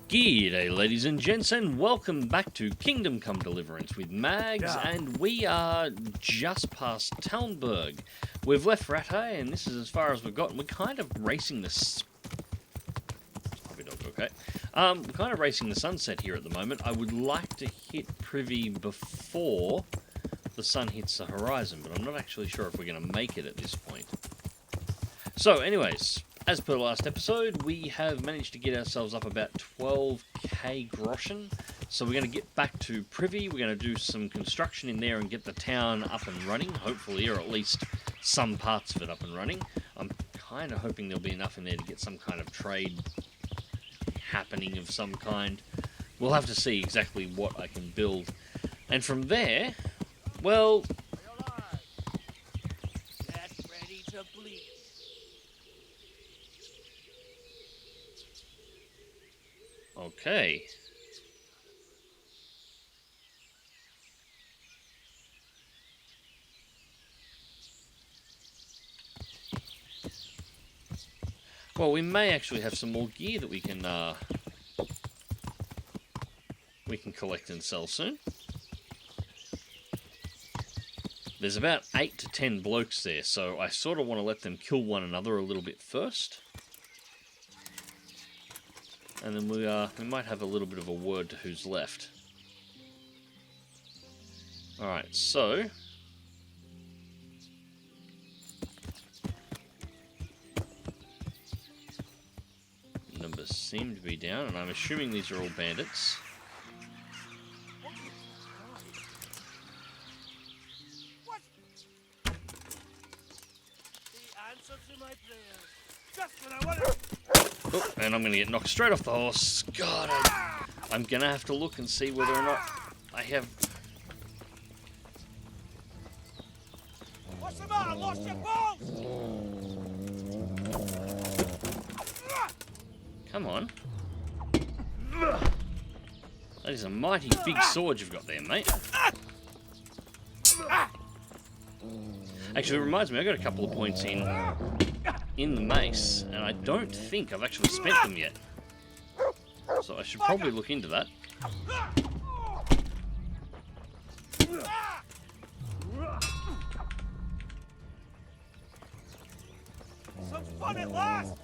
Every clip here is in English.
G'day ladies and gents, and welcome back to Kingdom Come Deliverance with Mags, and we are just past Talmberg. We've left Rattay, and this is as far as we've gotten. We're kind of racing the... Okay. We're kind of racing the sunset here at the moment. I would like to hit Privy before the sun hits the horizon, but I'm not actually sure if we're going to make it at this point. So, anyways... As per last episode, we have managed to get ourselves up about 12k groschen. So we're going to get back to Privy, we're going to do some construction in there and get the town up and running, hopefully, or at least some parts of it up and running. I'm kind of hoping there'll be enough in there to get some kind of trade happening of some kind. We'll have to see exactly what I can build. And from there, well... Get ready to bleed. Okay. Well, we may actually have some more gear that we can collect and sell soon. There's about 8 to 10 blokes there, so I sort of want to let them kill one another a little bit first. And then we might have a little bit of a word to who's left. Alright, so... numbers seem to be down, and I'm assuming these are all bandits. What? The answer to my prayers. Just when I want it. Oh, and I'm going to get knocked straight off the horse. God, I'm going to have to look and see whether or not I have... What's the matter? Lost your balls? Come on. That is a mighty big sword you've got there, mate. Actually, it reminds me, I got a couple of points in the mace, and I don't think I've actually spent them yet. So I should probably look into that. Some fun at last.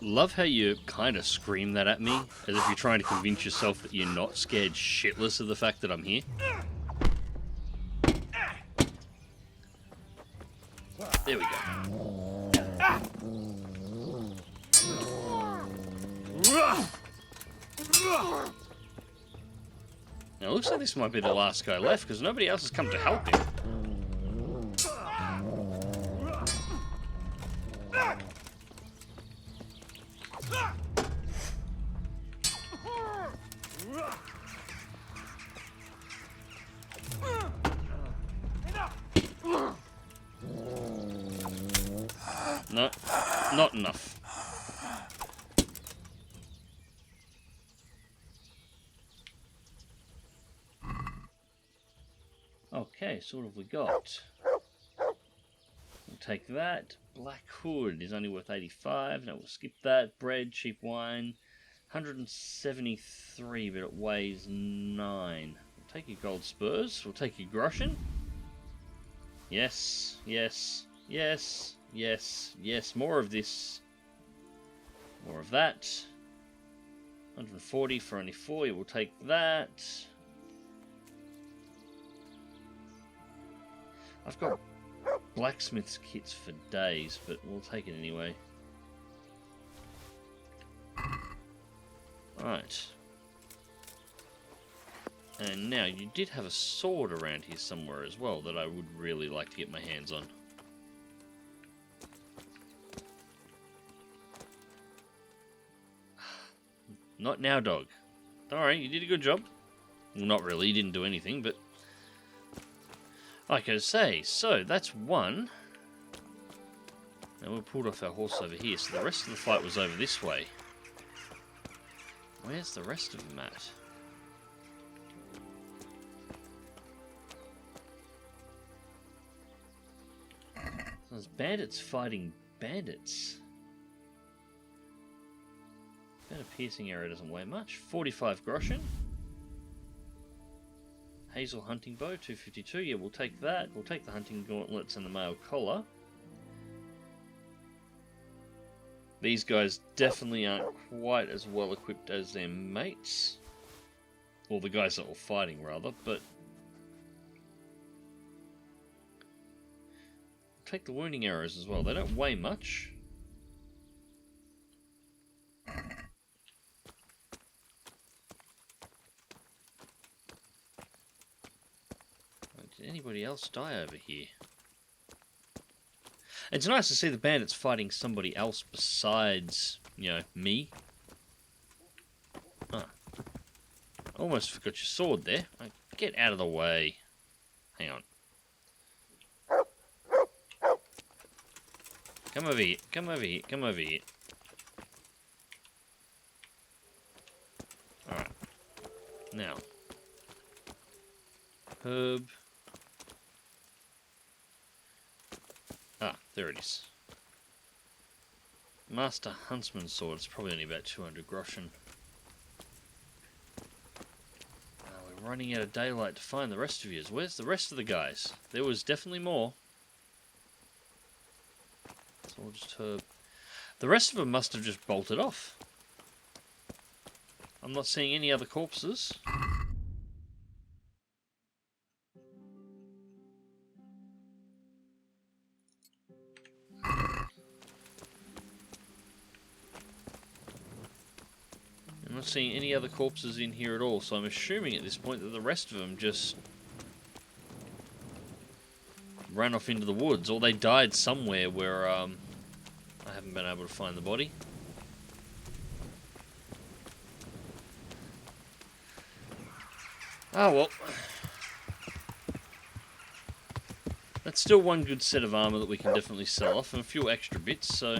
Love how you kind of scream that at me, as if you're trying to convince yourself that you're not scared shitless of the fact that I'm here. There we go. Now, it looks like this might be the last guy left, because nobody else has come to help him. No, not enough. Okay, so what have we got? We'll take that. Black Hood is only worth 85. No, we'll skip that. Bread, cheap wine. 173, but it weighs 9. We'll take your gold spurs. We'll take your groschen. Yes, yes, yes, yes, yes. More of this. More of that. 140 for only 4. Yeah, we'll take that. I've got blacksmith's kits for days, but we'll take it anyway. Right. And now, you did have a sword around here somewhere as well that I would really like to get my hands on. Not now, dog. Alright, you did a good job. Well, not really, you didn't do anything, but... like I say, so that's one. Now we pulled off our horse over here, so the rest of the fight was over this way. Where's the rest of them at? There's bandits fighting bandits. Better piercing arrow doesn't weigh much. 45 groschen. Hazel hunting bow, 252. Yeah, we'll take that. We'll take the hunting gauntlets and the mail collar. These guys definitely aren't quite as well equipped as their mates. Or the guys that were fighting, rather, but... take the wounding arrows as well. They don't weigh much. Did anybody else die over here? It's nice to see the bandits fighting somebody else besides, you know, me. Ah. Almost forgot your sword there. Get out of the way. Hang on. Come over here, come over here, come over here. Alright. Now. Herb. Ah, there it is. Master Huntsman's sword. It's probably only about 200 groschen. We're running out of daylight to find the rest of you. Where's the rest of the guys? There was definitely more. Or just herb. The rest of them must have just bolted off. I'm not seeing any other corpses. I'm not seeing any other corpses in here at all, so I'm assuming at this point that the rest of them just ran off into the woods, or they died somewhere where I haven't been able to find the body. Oh well. That's still one good set of armour that we can definitely sell off, and a few extra bits, so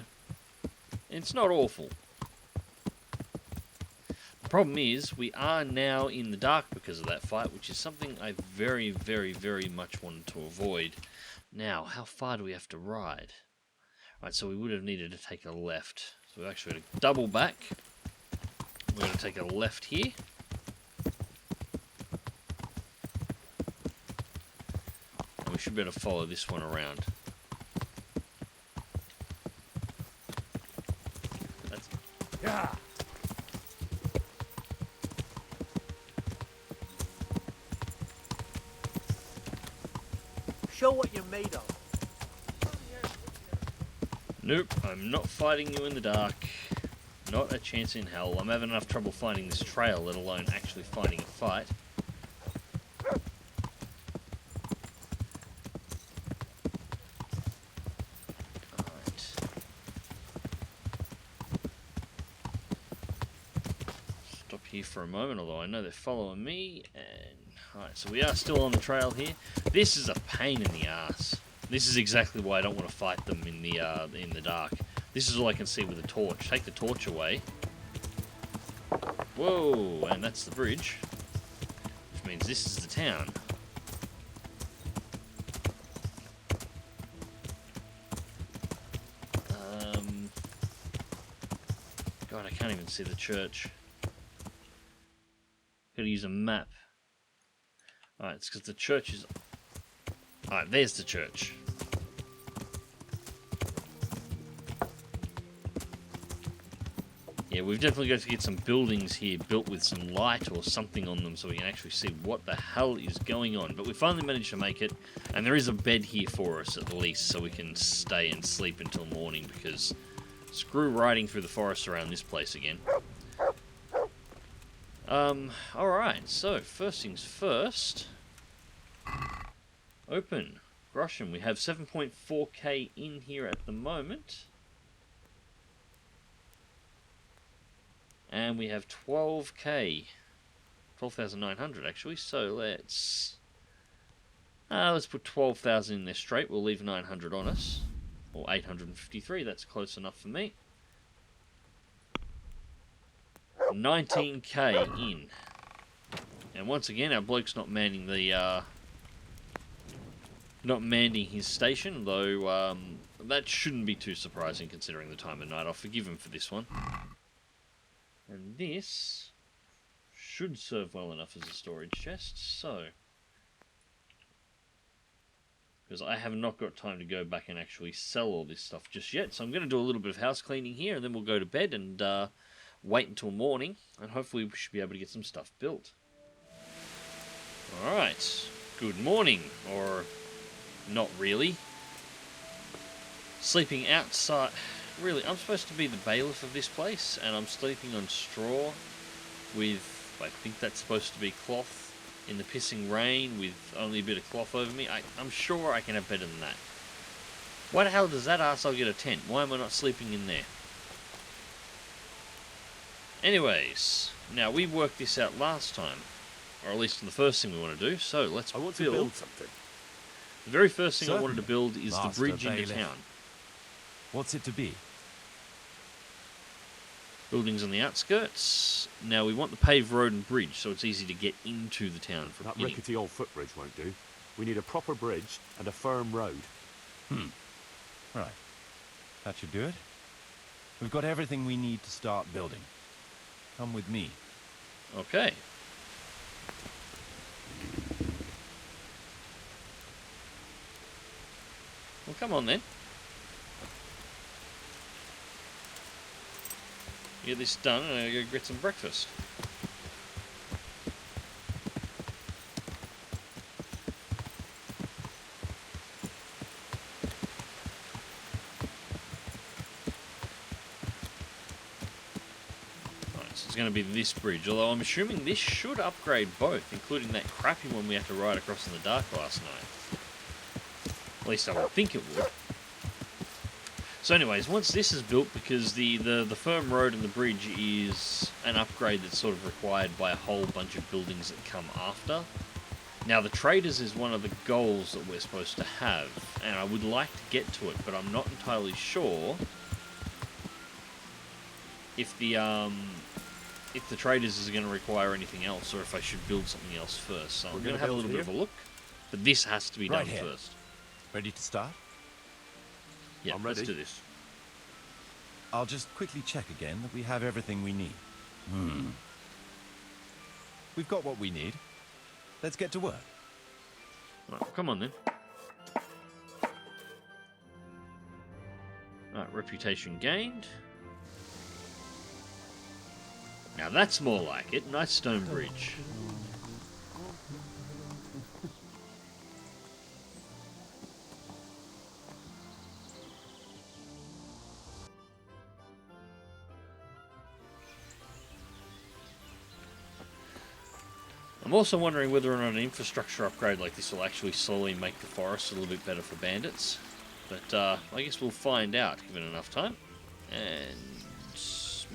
it's not awful. The problem is, we are now in the dark because of that fight, which is something I very, very, very much wanted to avoid. Now, how far do we have to ride? Right, so we would have needed to take a left. So we're actually going to double back. We're going to take a left here. And we should be able to follow this one around. That's... Yeah. Show what you're made of. Nope, I'm not fighting you in the dark. Not a chance in hell. I'm having enough trouble finding this trail, let alone actually finding a fight. Alright. Stop here for a moment, although I know they're following me. Alright, so we are still on the trail here. This is a pain in the ass. This is exactly why I don't want to fight them in the dark. This is all I can see with a torch. Take the torch away. Whoa, and that's the bridge. Which means this is the town. God, I can't even see the church. Gotta use a map. Alright, it's because the church is... Alright, there's the church. Yeah, we've definitely got to get some buildings here built with some light or something on them so we can actually see what the hell is going on. But we finally managed to make it, and there is a bed here for us at least, so we can stay and sleep until morning, because screw riding through the forest around this place again. Alright, so first things first. Open. Groschen. We have 7.4k in here at the moment. And we have 12k. 12,900 actually, so let's put 12,000 in there straight. We'll leave 900 on us. Or 853, that's close enough for me. 19k in. And once again, our bloke's not manning the not manning his station, though that shouldn't be too surprising considering the time of night. I'll forgive him for this one. And this should serve well enough as a storage chest, so... Because I have not got time to go back and actually sell all this stuff just yet, so I'm going to do a little bit of house cleaning here, and then we'll go to bed and wait until morning, and hopefully we should be able to get some stuff built. Alright, good morning, or not really. Sleeping outside. Really, I'm supposed to be the bailiff of this place, and I'm sleeping on straw with, I think that's supposed to be cloth, in the pissing rain with only a bit of cloth over me. I'm sure I can have better than that. Why the hell does that arsehole get a tent? Why am I not sleeping in there? Anyways, now we worked this out last time, or at least the first thing we want to do, so let's I want to build something. The very first thing I wanted Certainly, to build is the Master bridge into Bailiff. town. What's it to be? Buildings on the outskirts. Now we want the paved road and bridge, so it's easy to get into the town from That beginning. rickety old footbridge won't do. We need a proper bridge and a firm road. Right. That should do it. We've got everything we need to start building. Come with me. Okay. Well, come on then. Get this done and I'll go get some breakfast. Right, so it's going to be this bridge, although I'm assuming this should upgrade both, including that crappy one we had to ride across in the dark last night. At least I would think it would. So anyways, once this is built, because the firm road and the bridge is an upgrade that's sort of required by a whole bunch of buildings that come after. Now the traders is one of the goals that we're supposed to have, and I would like to get to it, but I'm not entirely sure if the traders is going to require anything else, or if I should build something else first. So I'm going to have a little bit of a look, but this has to be done first. Ready to start? Yeah, I'm let's ready. do this. I'll just quickly check again that we have everything we need. We've got what we need. Let's get to work. Right, come on then. Alright, reputation gained. Now that's more like it. Nice stone bridge. I'm also wondering whether or not an infrastructure upgrade like this will actually slowly make the forest a little bit better for bandits. But I guess we'll find out given enough time. And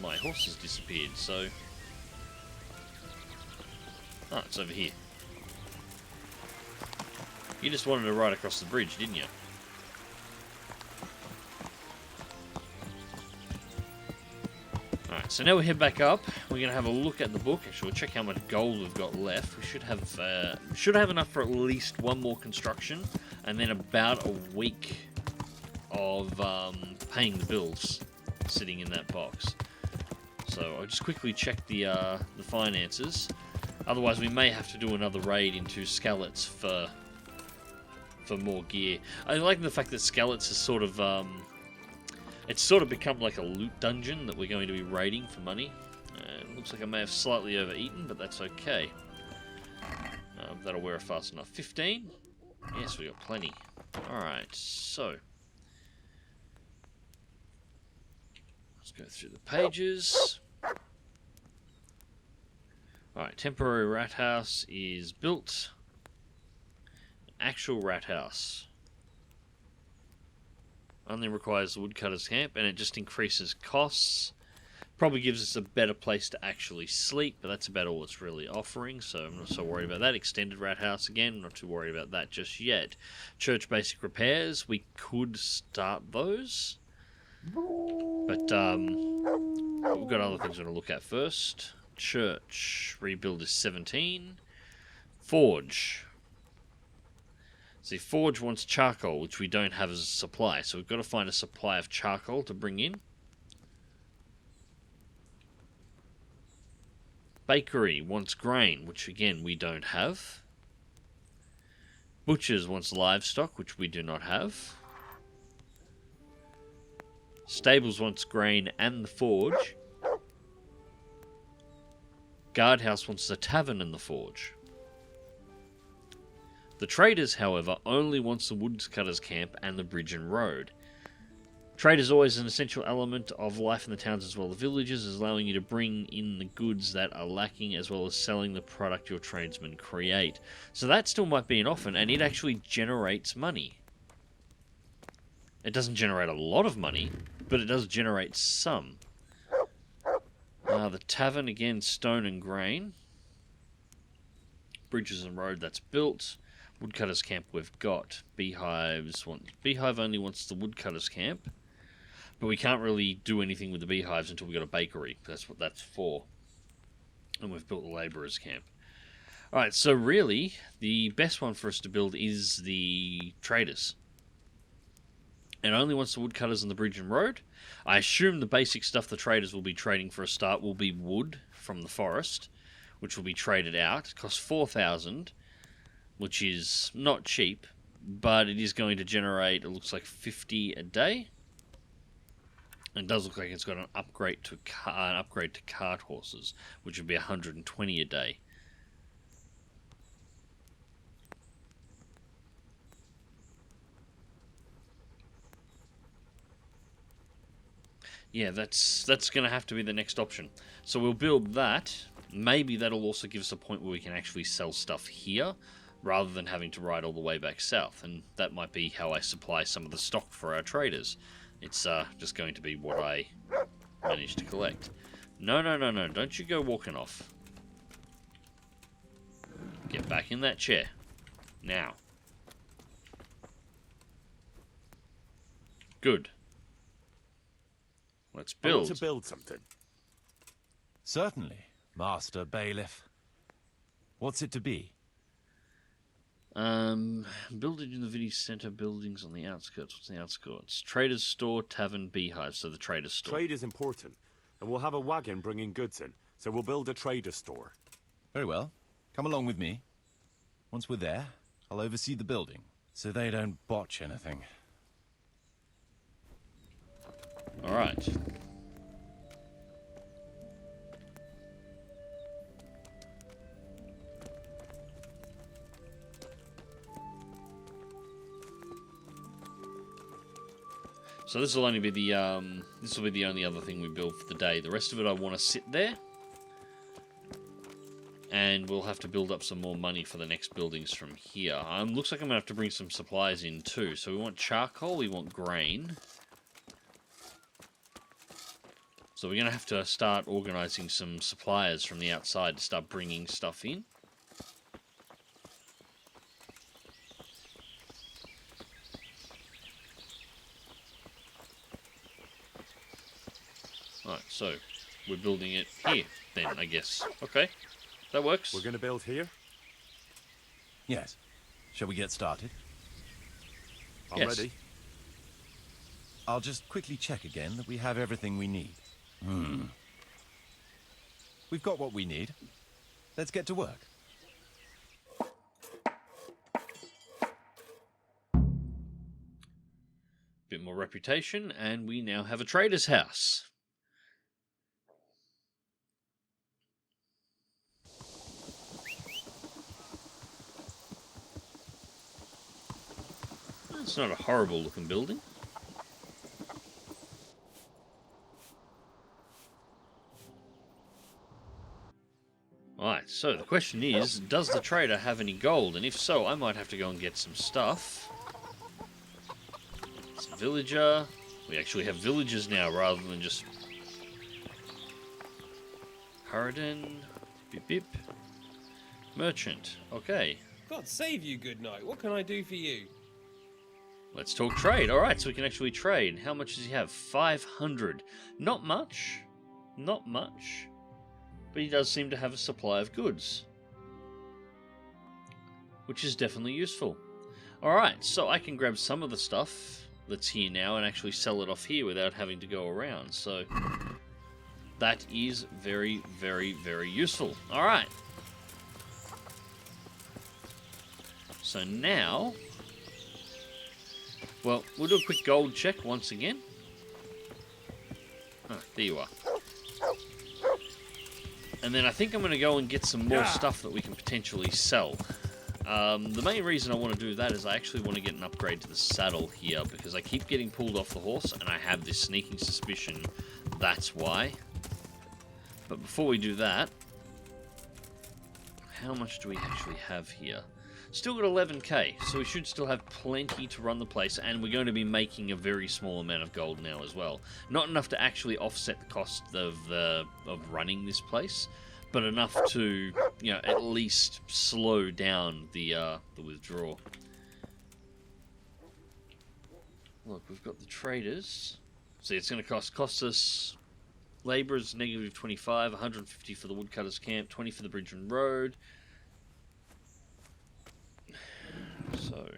my horse has disappeared, so... Ah, it's over here. You just wanted to ride across the bridge, didn't you? Alright, so now we head back up. We're going to have a look at the book. Actually, we'll check how much gold we've got left. We should have enough for at least one more construction, and then about a week of paying the bills sitting in that box. So I'll just quickly check the finances. Otherwise, we may have to do another raid into Skallets for more gear. I like the fact that Skallets is sort of it's sort of become like a loot dungeon that we're going to be raiding for money. It looks like I may have slightly overeaten, but that's okay. That'll wear us fast enough. 15? Yes, we got plenty. Alright, so let's go through the pages. Alright, temporary rat house is built. Actual rat house only requires the woodcutter's camp, and it just increases costs. Probably gives us a better place to actually sleep, but that's about all it's really offering, so I'm not so worried about that. Extended rat house again, not too worried about that just yet. Church basic repairs, we could start those, but we've got other things we're going to look at first. Church rebuild is 17. Forge. See, Forge wants charcoal, which we don't have as a supply, so we've got to find a supply of charcoal to bring in. Bakery wants grain, which again we don't have. Butchers wants livestock, which we do not have. Stables wants grain and the forge. Guardhouse wants the tavern and the forge. The traders, however, only wants the woodcutter's camp and the bridge and road. Trade is always an essential element of life in the towns as well as villages, allowing you to bring in the goods that are lacking as well as selling the product your tradesmen create. So that still might be an offer, and it actually generates money. It doesn't generate a lot of money, but it does generate some. The tavern, again, stone and grain. Bridges and road, that's built. Woodcutter's camp we've got. Beehive only wants the woodcutter's camp. But we can't really do anything with the beehives until we've got a bakery. That's what that's for. And we've built the labourer's camp. Alright, so really, the best one for us to build is the traders. And only wants the woodcutters and the bridge and road. I assume the basic stuff the traders will be trading for a start will be wood from the forest, which will be traded out. It costs 4,000, which is not cheap, but it is going to generate, it looks like 50 a day. And it does look like it's got an upgrade to cart horses, which would be 120 a day. Yeah, that's going to have to be the next option. So we'll build that. Maybe that'll also give us a point where we can actually sell stuff here, rather than having to ride all the way back south. And that might be how I supply some of the stock for our traders. It's just going to be what I manage to collect. No, don't you go walking off. Get back in that chair. Now. Good. Let's build. I want to build something. Certainly, Master Bailiff. What's it to be? Building in the village centre, buildings on the outskirts. What's the outskirts? Trader's store, tavern, beehive. So the trader's store. Trade is important, and we'll have a wagon bringing goods in, so we'll build a trader's store. Very well. Come along with me. Once we're there, I'll oversee the building, so they don't botch anything. Alright. So this will only be the only other thing we build for the day. The rest of it I want to sit there. And we'll have to build up some more money for the next buildings from here. Looks like I'm going to have to bring some supplies in too. So we want charcoal, we want grain. So we're going to have to start organising some suppliers from the outside to start bringing stuff in. Alright, so we're building it here then, I guess. Okay, that works. We're going to build here? Yes. Shall we get started? I'm ready. I'll just quickly check again that we have everything we need. We've got what we need. Let's get to work. Bit more reputation, and we now have a trader's house. It's not a horrible looking building. Alright, so the question is, does the trader have any gold? And if so, I might have to go and get some stuff. It's a villager. We actually have villagers now rather than just... Harridan. Bip bip. Merchant. Okay. God save you, good night. What can I do for you? Let's talk trade. Alright, so we can actually trade. How much does he have? 500. Not much. Not much. But he does seem to have a supply of goods. Which is definitely useful. Alright, so I can grab some of the stuff that's here now and actually sell it off here without having to go around. So That is very, very, very useful. All right. So now, well, we'll do a quick gold check once again. Ah, there you are. And then I think I'm going to go and get some more stuff that we can potentially sell. The main reason I want to do that is I actually want to get an upgrade to the saddle here, because I keep getting pulled off the horse, and I have this sneaking suspicion that's why. But before we do that, how much do we actually have here? Still got 11k, so we should still have plenty to run the place, and we're going to be making a very small amount of gold now as well. Not enough to actually offset the cost of running this place, but enough to, you know, at least slow down the withdrawal. Look, we've got the traders. See, it's going to cost us labourers negative 25, 150 for the woodcutters camp, 20 for the bridge and road. So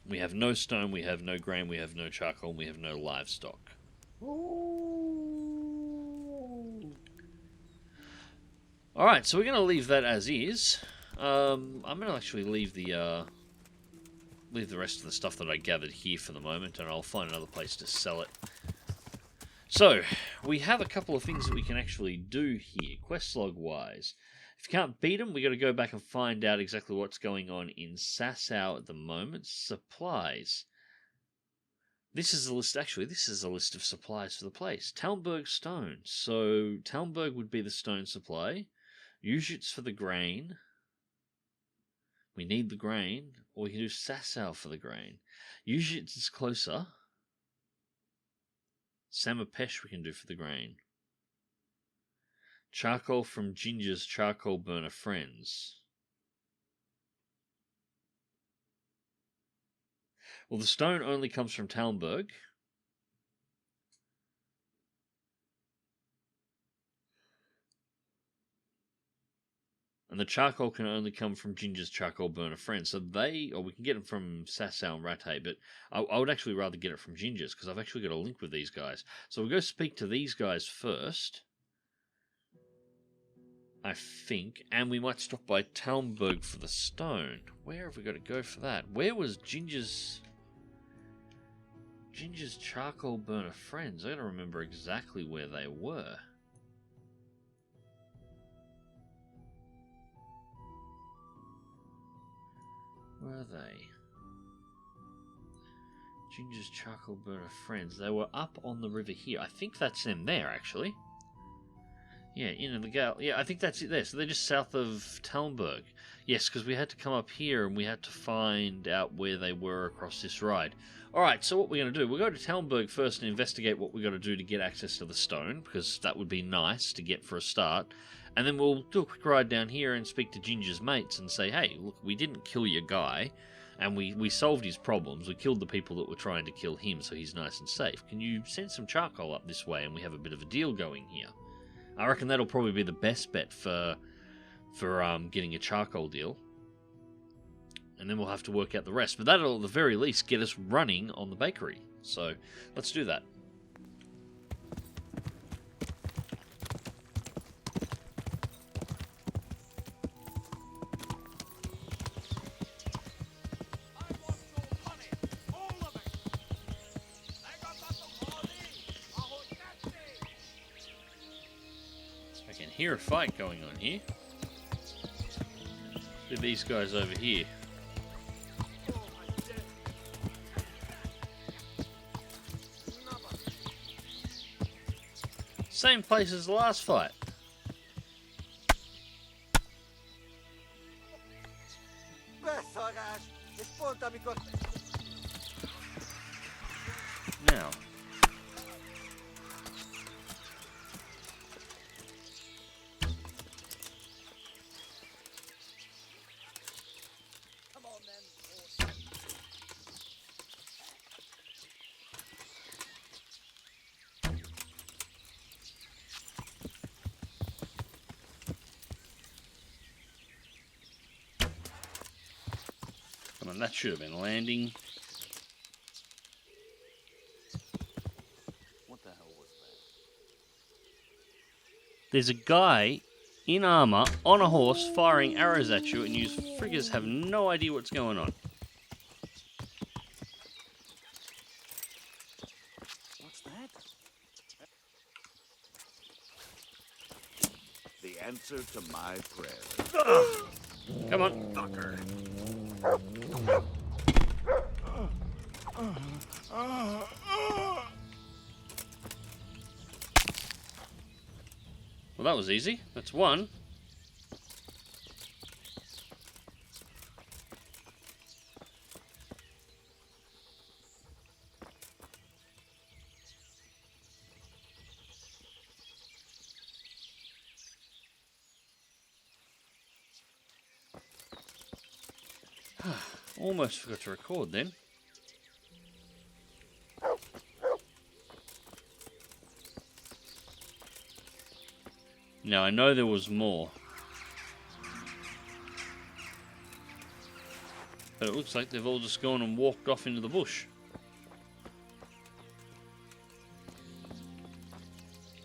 we have no stone, we have no grain, we have no charcoal, and we have no livestock. Alright, so we're going to leave that as is. I'm going to actually leave the rest of the stuff that I gathered here for the moment, and I'll find another place to sell it. So, we have a couple of things that we can actually do here, quest log wise. If you can't beat them, we got to go back and find out exactly what's going on in Sasau at the moment. Supplies. This is a list, actually, this is a list of supplies for the place. Talmberg stone. So, Talmberg would be the stone supply. Ujits for the grain. We need the grain. Or we can do Sasau for the grain. Ujits is closer. Samapesh we can do for the grain. Charcoal from Ginger's charcoal burner friends. Well, the stone only comes from Talmberg. And the charcoal can only come from Ginger's charcoal burner friends. So they, or we can get them from Sasau and Rattay, but I would actually rather get it from Ginger's, because I've actually got a link with these guys. So we'll go speak to these guys first, I think, and we might stop by Talmberg for the stone. Where have we got to go for that? Where was Ginger's charcoal burner friends? I got to remember exactly where they were. Where are they? Ginger's charcoal burner friends. They were up on the river here. I think that's them there, actually. Yeah, in the Gal. Yeah, I think that's it there. So they're just south of Talmberg. Yes, because we had to come up here and we had to find out where they were across this ride. Alright, so what we're going to do, we'll go to Talmberg first and investigate what we've got to do to get access to the stone, because that would be nice to get for a start. And then we'll do a quick ride down here and speak to Ginger's mates and say, hey, look, we didn't kill your guy, and we solved his problems. We killed the people that were trying to kill him, so he's nice and safe. Can you send some charcoal up this way and we have a bit of a deal going here? I reckon that'll probably be the best bet for getting a charcoal deal. And then we'll have to work out the rest. But that'll, at the very least, get us running on the bakery. So, let's do that. I can hear a fight going on here. Look at these guys over here. Same place as the last fight. Now. Come on then. Come on, that should have been landing. What the hell was that? There's a guy in armor on a horse firing arrows at you, and you friggers have no idea what's going on. What's that? The answer to my prayer. Come on. Fucker. Well, that was easy. That's one. Almost forgot to record then. Now, I know there was more. But it looks like they've all just gone and walked off into the bush.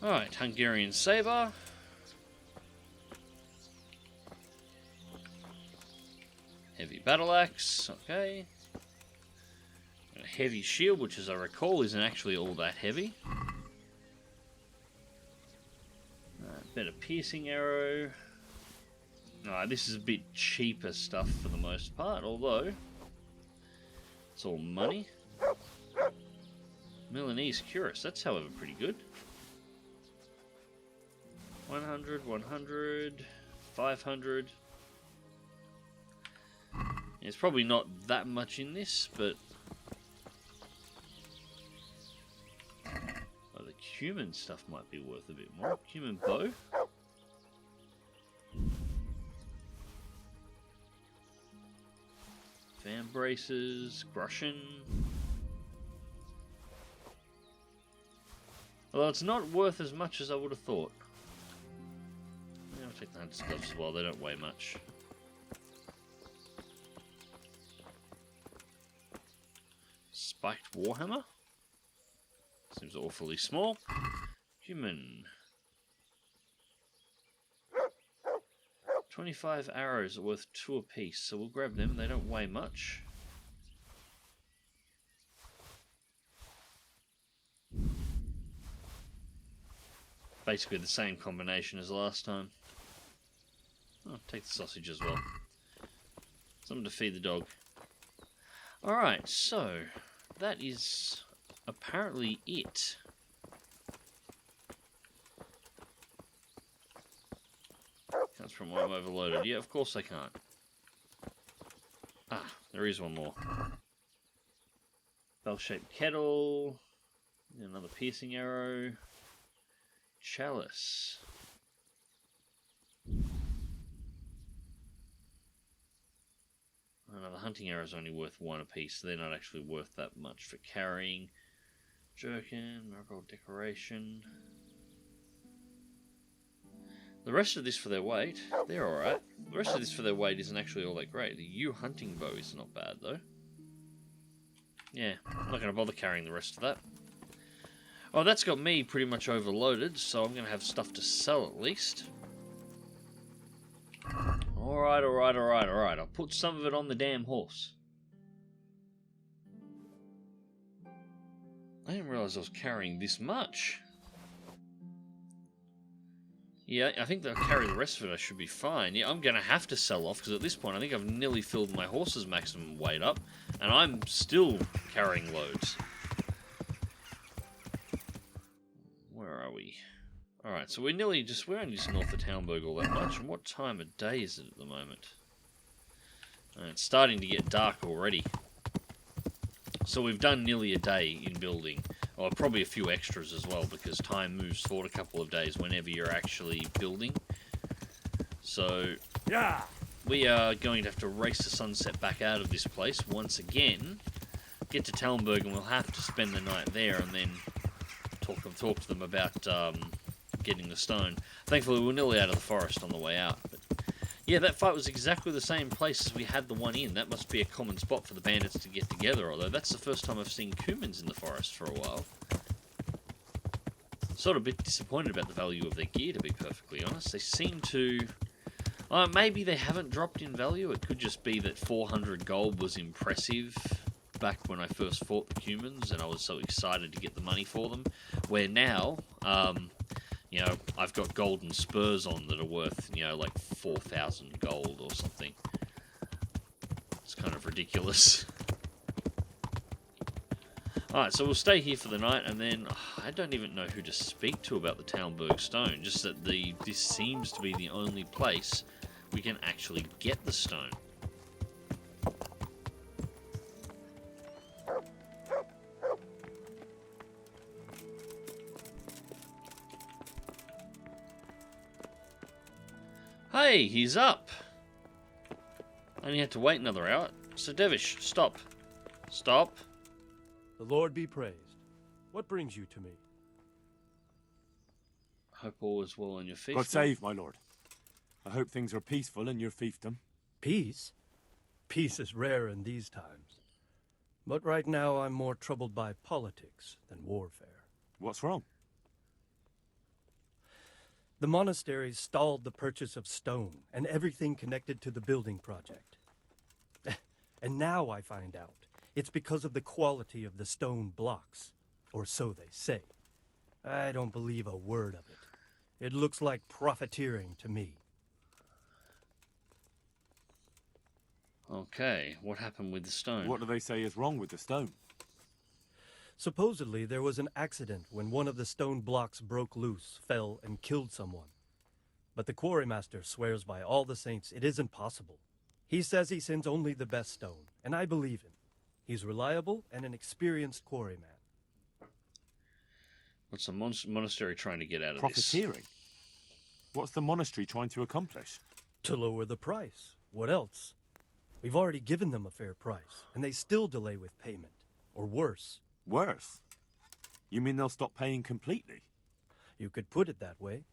Alright, Hungarian Saber. Heavy Battle Axe, okay. A heavy shield, which as I recall isn't actually all that heavy. Better piercing arrow. This is a bit cheaper stuff for the most part, although it's all money. Milanese Cuirass, that's however pretty good. 100, 100, 500. There's probably not that much in this, but the cumin stuff might be worth a bit more. Cumin bow. Fan braces, Grushin. Although it's not worth as much as I would have thought. Yeah, I'll take the hunter's gloves as well, they don't weigh much. Spiked Warhammer. Seems awfully small. Human. 25 arrows are worth 2 apiece, so we'll grab them. They don't weigh much. Basically the same combination as last time. Oh, take the sausage as well. Something to feed the dog. Alright, so that is apparently it. That's from why I'm overloaded. Yeah, of course I can't. Ah, there is one more. Bell-shaped kettle. Another piercing arrow. Chalice. The hunting arrow is only worth 1 apiece, so they're not actually worth that much for carrying. Jerkin, marigold decoration. The rest of this for their weight, they're alright. The rest of this for their weight isn't actually all that great. The U hunting bow is not bad though. Yeah, I'm not going to bother carrying the rest of that. Oh, that's got me pretty much overloaded, so I'm going to have stuff to sell at least. Alright, alright, alright, alright. I'll put some of it on the damn horse. I didn't realise I was carrying this much. Yeah, I think that I'll carry the rest of it. I should be fine. Yeah, I'm going to have to sell off, because at this point I think I've nearly filled my horse's maximum weight up, and I'm still carrying loads. Where are we? Alright, so we're only just north of Townburg all that much. And what time of day is it at the moment? It's starting to get dark already. So we've done nearly a day in building. Or probably a few extras as well, because time moves forward a couple of days whenever you're actually building. So, Yeah. we are going to have to race the sunset back out of this place once again. Get to Talmberg and we'll have to spend the night there and then talk to them about getting the stone. Thankfully, we're nearly out of the forest on the way out. But yeah, that fight was exactly the same place as we had the one in. That must be a common spot for the bandits to get together, although that's the first time I've seen Cumans in the forest for a while. Sort of a bit disappointed about the value of their gear, to be perfectly honest. They seem to... maybe they haven't dropped in value. It could just be that 400 gold was impressive back when I first fought the humans, and I was so excited to get the money for them. Where now, you know, I've got golden spurs on that are worth, you know, like 4,000 gold or something. It's kind of ridiculous. Alright, so we'll stay here for the night, and then I don't even know who to speak to about the Talmberg stone. Just that this seems to be the only place we can actually get the stone. Hey, he's up! Only had to wait another hour. So Devish, stop. Stop. The Lord be praised. What brings you to me? Hope all is well in your fiefdom. God save, my lord. I hope things are peaceful in your fiefdom. Peace? Peace is rare in these times. But right now I'm more troubled by politics than warfare. What's wrong? The monastery stalled the purchase of stone and everything connected to the building project. And now I find out it's because of the quality of the stone blocks, or so they say. I don't believe a word of it. It looks like profiteering to me. Okay, what happened with the stone? What do they say is wrong with the stone? Supposedly, there was an accident when one of the stone blocks broke loose, fell, and killed someone. But the quarrymaster swears by all the saints it isn't possible. He says he sends only the best stone, and I believe him. He's reliable and an experienced quarryman. What's the monastery trying to get out of this? Profiteering? What's the monastery trying to accomplish? To lower the price. What else? We've already given them a fair price, and they still delay with payment. Or worse. Worse? You mean they'll stop paying completely? You could put it that way.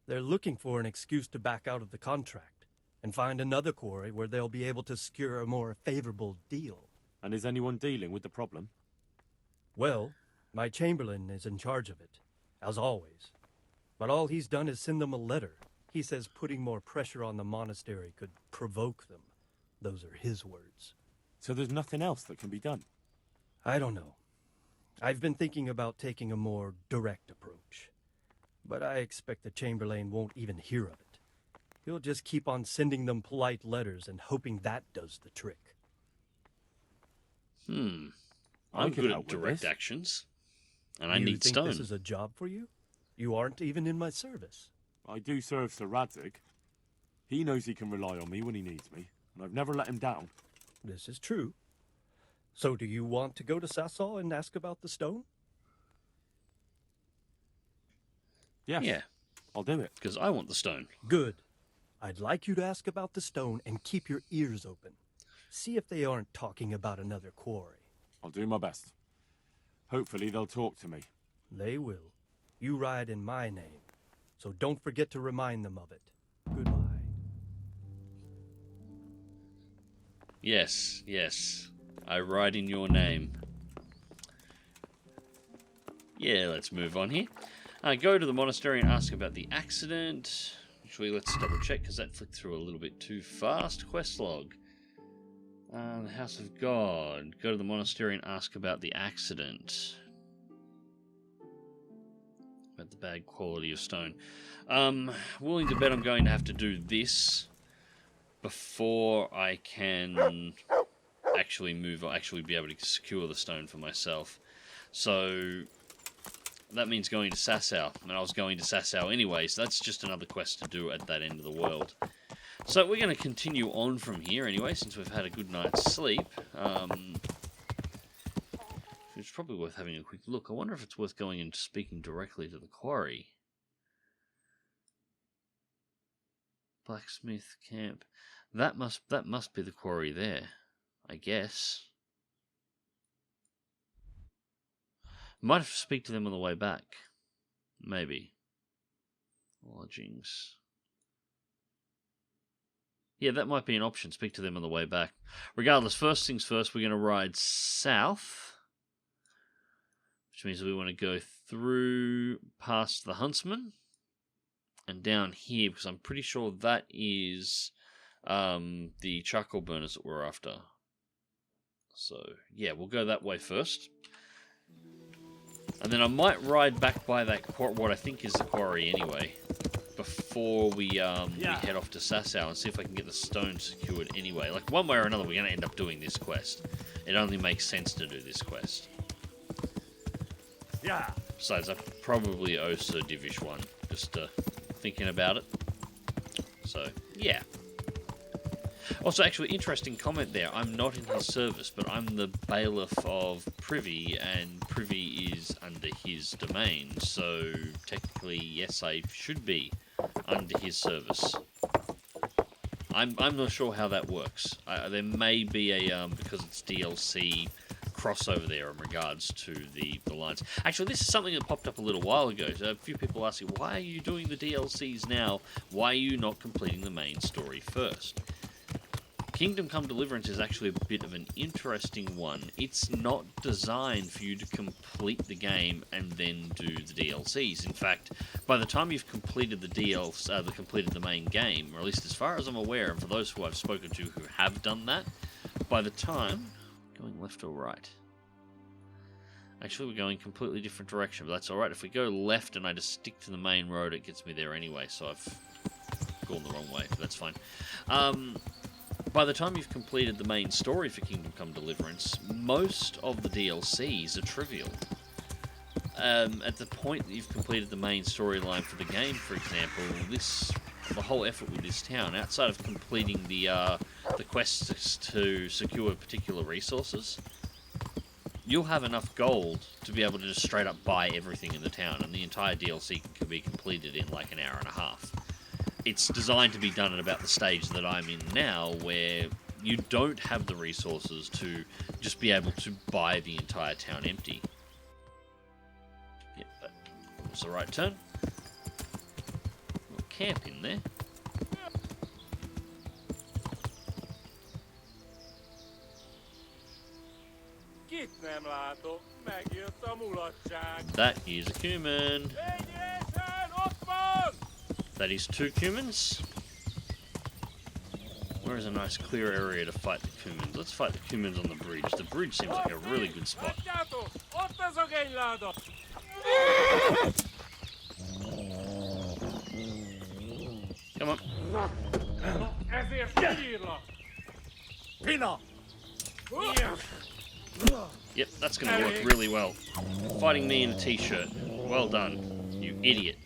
They're looking for an excuse to back out of the contract and find another quarry where they'll be able to secure a more favorable deal. And is anyone dealing with the problem? Well, my chamberlain is in charge of it, as always. But all he's done is send them a letter. He says putting more pressure on the monastery could provoke them. Those are his words. So there's nothing else that can be done? I don't know. I've been thinking about taking a more direct approach. But I expect the Chamberlain won't even hear of it. He'll just keep on sending them polite letters and hoping that does the trick. I'm can good help at with direct this. actions. And I You need think stone. this is a job for you? You aren't even in my service. I do serve Sir Radzig. He knows he can rely on me when he needs me, and I've never let him down. This is true. So do you want to go to Sasol and ask about the stone? Yes, Yeah, I'll do it. because I want the stone. Good. I'd like you to ask about the stone and keep your ears open. See if they aren't talking about another quarry. I'll do my best. Hopefully they'll talk to me. They will. You ride in my name, so don't forget to remind them of it. Goodbye. Yes, yes. I ride in your name. Yeah, let's move on here. Go to the monastery and ask about the accident. Actually, let's double check because that flicked through a little bit too fast. Quest log. The House of God. Go to the monastery and ask about the accident. About the bad quality of stone. Willing to bet I'm going to have to do this before I can actually move or actually be able to secure the stone for myself. So that means going to Sasau, and I was going to Sasau anyway, so that's just another quest to do at that end of the world. So we're going to continue on from here anyway, since we've had a good night's sleep. It's probably worth having a quick look. I wonder if it's worth going and speaking directly to the quarry. Blacksmith camp. That must be the quarry there, I guess. Might have to speak to them on the way back. Maybe. Lodgings. Yeah, that might be an option. Speak to them on the way back. Regardless, first things first, we're going to ride south. which means we want to go through past the Huntsman and down here, because I'm pretty sure that is the charcoal burners that we're after. So, yeah, we'll go that way first. And then I might ride back by that what I think is the quarry anyway, before we head off to Sasau and see if I can get the stone secured anyway. Like, one way or another, we're going to end up doing this quest. It only makes sense to do this quest. Yeah. Besides, I probably owe Sir Divish one, just thinking about it. So, yeah. Also, actually, interesting comment there. I'm not in his service, but I'm the bailiff of Privy, and Privy is under his domain. So, technically, yes, I should be under his service. I'm not sure how that works. There may be a, because it's DLC, crossover there in regards to the lines. Actually, this is something that popped up a little while ago. So a few people asking, why are you doing the DLCs now? Why are you not completing the main story first? Kingdom Come Deliverance is actually a bit of an interesting one. It's not designed for you to complete the game and then do the DLCs. In fact, by the time you've completed the main game, or at least as far as I'm aware, and for those who I've spoken to who have done that, by the time... Going left or right? Actually, we're going completely different direction, but that's alright. If we go left and I just stick to the main road, it gets me there anyway, so I've gone the wrong way, but that's fine. By the time you've completed the main story for Kingdom Come Deliverance, most of the DLCs are trivial. At the point that you've completed the main storyline for the game, for example, the whole effort with this town, outside of completing the quests to secure particular resources, you'll have enough gold to be able to just straight up buy everything in the town, and the entire DLC can be completed in like an hour and a half. It's designed to be done at about the stage that I'm in now, where you don't have the resources to just be able to buy the entire town empty. Yep, that was the right turn. Little camp in there. Kit nem látok, megjött a mulatság. That is a cumin. Fényesen, ott van! That is 2 cumins. Where is a nice clear area to fight the cumins? Let's fight the cumins on the bridge. The bridge seems like a really good spot. Látjátok, ott az a genyláda! Come on. Ezért kinyírlak! Pina! Yep, that's going to work really well. Fighting me in a t-shirt. Well done, you idiot.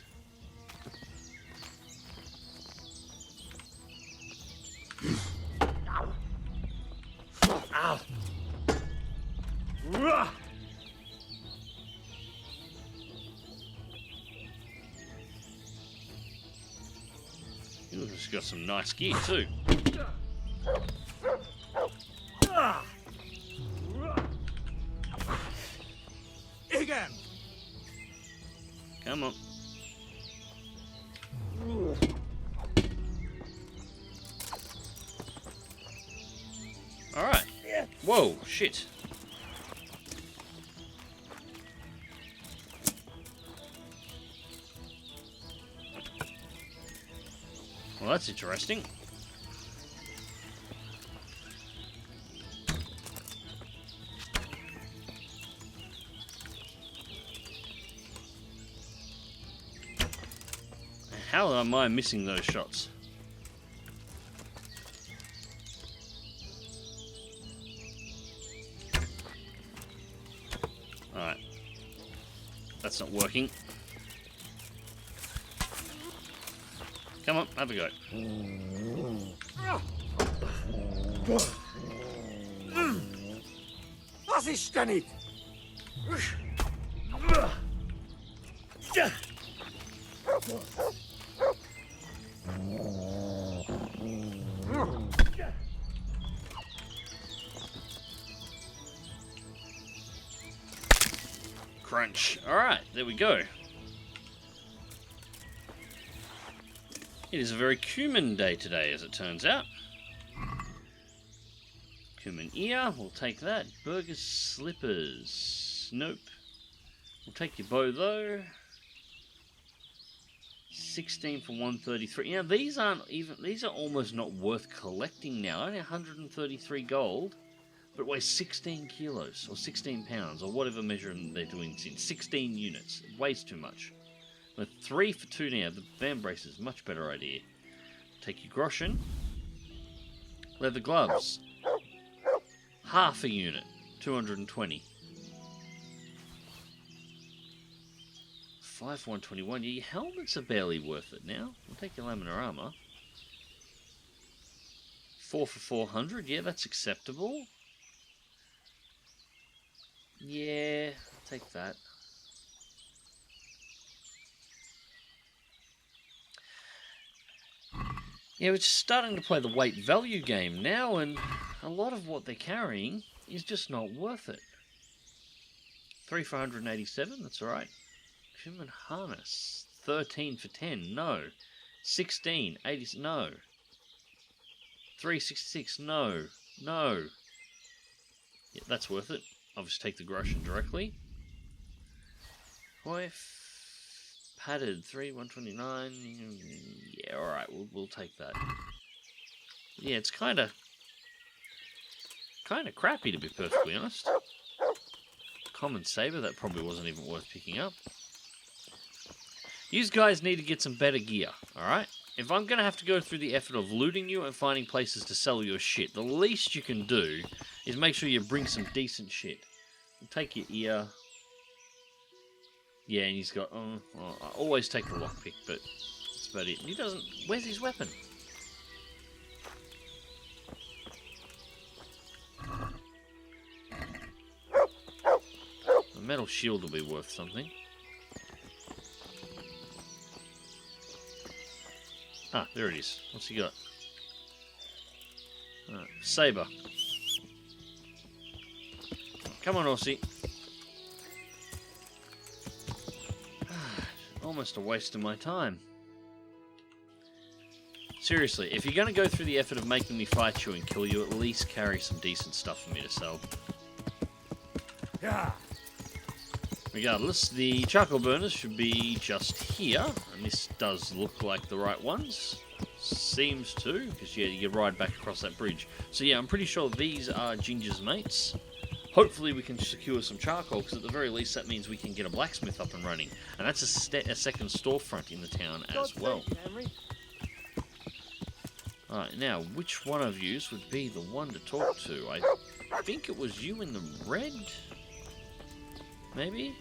Ow. You've got some nice gear too. Igen! Come on. Alright. Whoa, shit. Well, that's interesting. How am I missing those shots? Alright. That's not working. Come on, have a go. Was ist denn nicht? Crunch. Alright, there we go. It is a very cumin day today, as it turns out. Cumin ear, we'll take that. Burger slippers. Nope. We'll take your bow though. 16 for 133. Now these aren't even, these are almost not worth collecting now. Only 133 gold, but it weighs 16 kilos or 16 pounds or whatever measurement they're doing this in. 16 units. It weighs too much. But 3 for 2 now. The van brace is a much better idea. Take your groschen. Leather gloves. Half a unit. 220. 5 for 121. Yeah, your helmets are barely worth it now. We'll take your laminar armor. 4 for 400. Yeah, that's acceptable. Yeah, I'll take that. Yeah, we're just starting to play the weight value game now, and a lot of what they're carrying is just not worth it. 3 for 187, that's alright. Human harness. 13 for 10, no. 16, 80, no. 366, no. No. Yeah, that's worth it. I'll just take the groschen directly. Coif. Padded 3, 129. Yeah, alright, we'll take that. Yeah, it's kinda crappy to be perfectly honest. Common saber, that probably wasn't even worth picking up. You guys need to get some better gear, alright? If I'm gonna have to go through the effort of looting you and finding places to sell your shit, the least you can do is make sure you bring some decent shit. Take your ear. Yeah, and he's got... I always take the lockpick, but that's about it. And he doesn't... Where's his weapon? The metal shield will be worth something. Ah, there it is. What's he got? Saber. Come on, Aussie. Almost a waste of my time. Seriously, if you're going to go through the effort of making me fight you and kill you, at least carry some decent stuff for me to sell. Yeah. Regardless, the charcoal burners should be just here, and this does look like the right ones. Seems to, because yeah, you ride back across that bridge. So yeah, I'm pretty sure these are Ginger's mates. Hopefully we can secure some charcoal, because at the very least that means we can get a blacksmith up and running. And that's a second storefront in the town as well. Alright, now, which one of yous would be the one to talk to? I think it was you in the red? Maybe?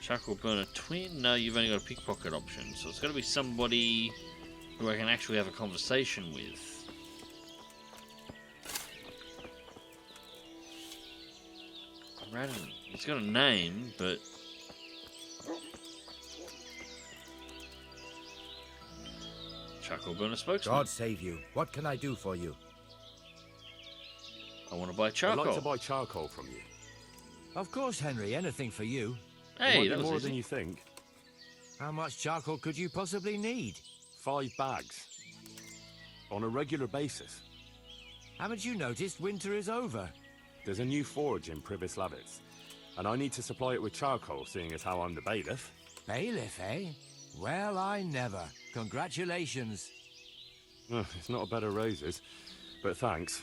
Charcoal burner twin? No, you've only got a pickpocket option. So it's got to be somebody who I can actually have a conversation with. It's got a name, but... Charcoal burner spokesman. God save you. What can I do for you? I want to buy charcoal. I'd like to buy charcoal from you. Of course, Henry. Anything for you. Hey, It that might be was more easy. than you think. How much charcoal could you possibly need? 5 bags. On a regular basis. Haven't you noticed winter is over? There's a new forge in Privis Lavitz, and I need to supply it with charcoal, seeing as how I'm the bailiff. Bailiff, eh? Well, I never. Congratulations. It's not a bed of roses, but thanks.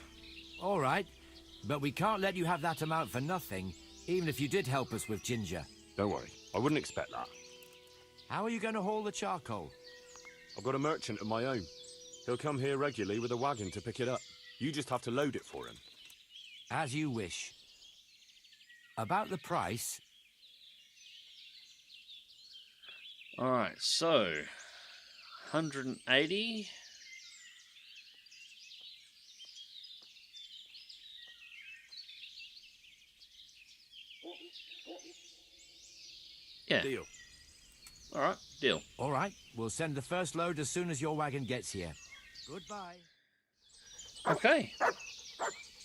All right, but we can't let you have that amount for nothing, even if you did help us with Ginger. Don't worry, I wouldn't expect that. How are you going to haul the charcoal? I've got a merchant of my own. He'll come here regularly with a wagon to pick it up. You just have to load it for him. As you wish. About the price... Alright, so... 180... Yeah. Deal. Alright, deal. All right, we'll send the first load as soon as your wagon gets here. Goodbye. Okay.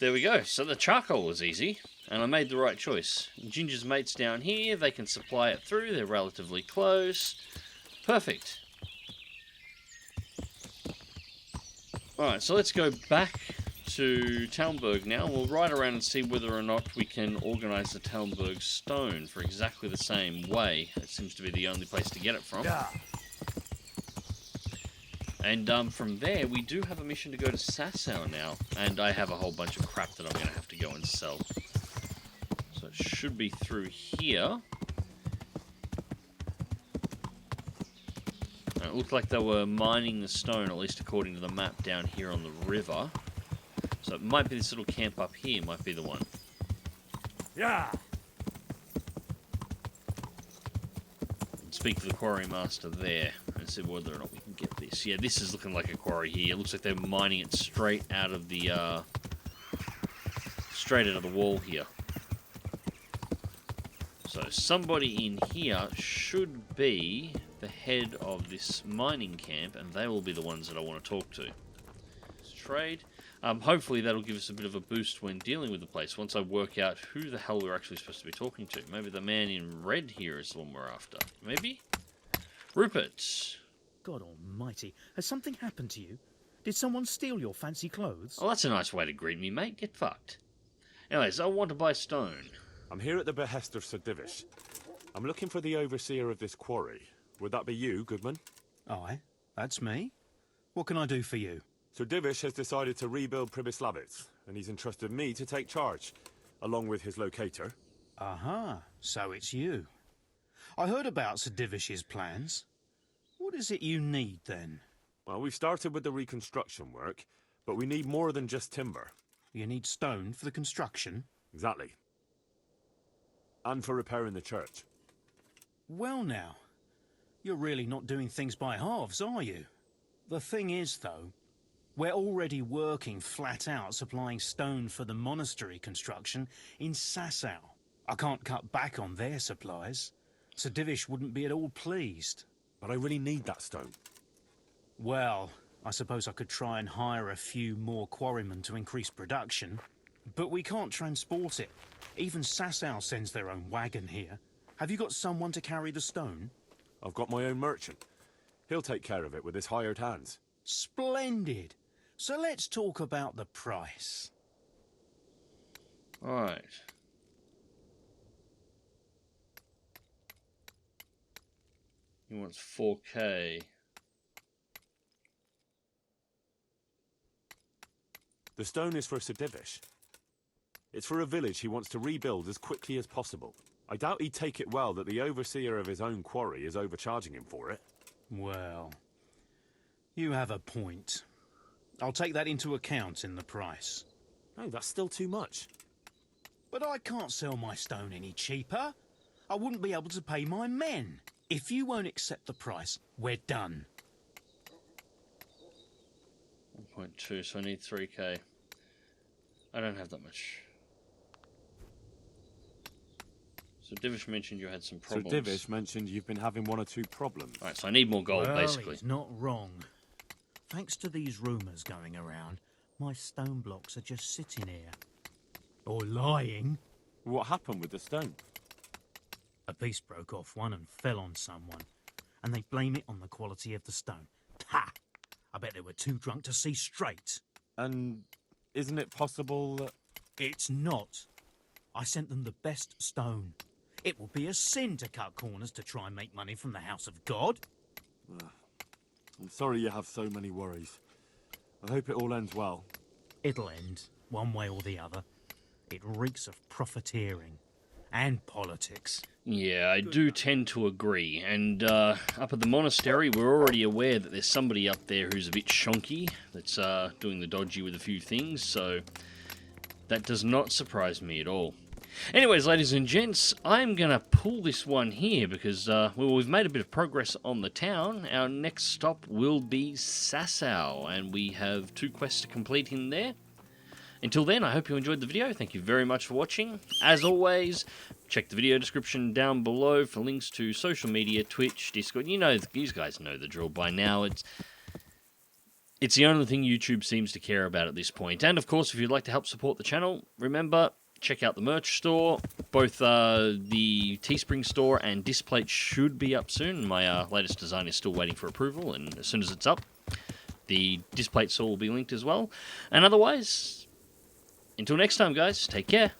There we go. So the charcoal was easy, and I made the right choice. Ginger's mates down here, they can supply it through, they're relatively close. Perfect. Alright, so let's go back to Talmberg now. We'll ride around and see whether or not we can organise the Talmberg stone for exactly the same way. It seems to be the only place to get it from. Yeah. And from there, we do have a mission to go to Sasau now. And I have a whole bunch of crap that I'm going to have to go and sell. So it should be through here. It looked like they were mining the stone, at least according to the map down here on the river. So it might be this little camp up here, might be the one. Yeah. Speak to the quarry master there and see whether or not we can get this. Yeah, this is looking like a quarry here. It looks like they're mining it straight out of the wall here. So somebody in here should be the head of this mining camp, and they will be the ones that I want to talk to. Let's trade. Hopefully that'll give us a bit of a boost when dealing with the place, once I work out who the hell we're actually supposed to be talking to. Maybe the man in red here is the one we're after. Maybe? Rupert. God almighty, has something happened to you? Did someone steal your fancy clothes? Oh, that's a nice way to greet me, mate. Get fucked. Anyways, I want to buy stone. I'm here at the behest of Sir Divish. I'm looking for the overseer of this quarry. Would that be you, Goodman? Aye, that's me. What can I do for you? Sir Divish has decided to rebuild Pribyslavitz, and he's entrusted me to take charge, along with his locator. Aha, so it's you. I heard about Sir Divish's plans. What is it you need, then? Well, we've started with the reconstruction work, but we need more than just timber. You need stone for the construction? Exactly. And for repairing the church. Well now, you're really not doing things by halves, are you? The thing is, though, we're already working flat out supplying stone for the monastery construction in Sasau. I can't cut back on their supplies. Sir Divish wouldn't be at all pleased. But I really need that stone. Well, I suppose I could try and hire a few more quarrymen to increase production. But we can't transport it. Even Sasau sends their own wagon here. Have you got someone to carry the stone? I've got my own merchant. He'll take care of it with his hired hands. Splendid. So let's talk about the price. Alright. He wants 4K. The stone is for Sir Divish. It's for a village he wants to rebuild as quickly as possible. I doubt he'd take it well that the overseer of his own quarry is overcharging him for it. Well, you have a point. I'll take that into account in the price. No, that's still too much. But I can't sell my stone any cheaper. I wouldn't be able to pay my men. If you won't accept the price, we're done. 1.2, so I need 3K. I don't have that much. So Divish mentioned you had some problems. So Divish mentioned you've been having one or two problems. Alright, so I need more gold, Well, basically. he's not wrong. Thanks to these rumours going around, my stone blocks are just sitting here. Or lying. What happened with the stone? A piece broke off one and fell on someone, and they blame it on the quality of the stone. Ha! I bet they were too drunk to see straight. And isn't it possible that... It's not. I sent them the best stone. It would be a sin to cut corners to try and make money from the house of God. I'm sorry you have so many worries. I hope it all ends well. It'll end, one way or the other. It reeks of profiteering and politics. Yeah, I do tend to agree. And up at the monastery, we're already aware that there's somebody up there who's a bit shonky, that's doing the dodgy with a few things, so that does not surprise me at all. Anyways, ladies and gents, I'm going to pull this one here because, well, we've made a bit of progress on the town. Our next stop will be Sasau, and we have 2 quests to complete in there. Until then, I hope you enjoyed the video. Thank you very much for watching. As always, check the video description down below for links to social media, Twitch, Discord. You know, these guys know the drill by now. It's the only thing YouTube seems to care about at this point. And, of course, if you'd like to help support the channel, remember, check out the merch store. Both the Teespring store and Displate should be up soon. My latest design is still waiting for approval, and as soon as it's up, The displate saw will be linked as well. And otherwise, until next time, guys, take care.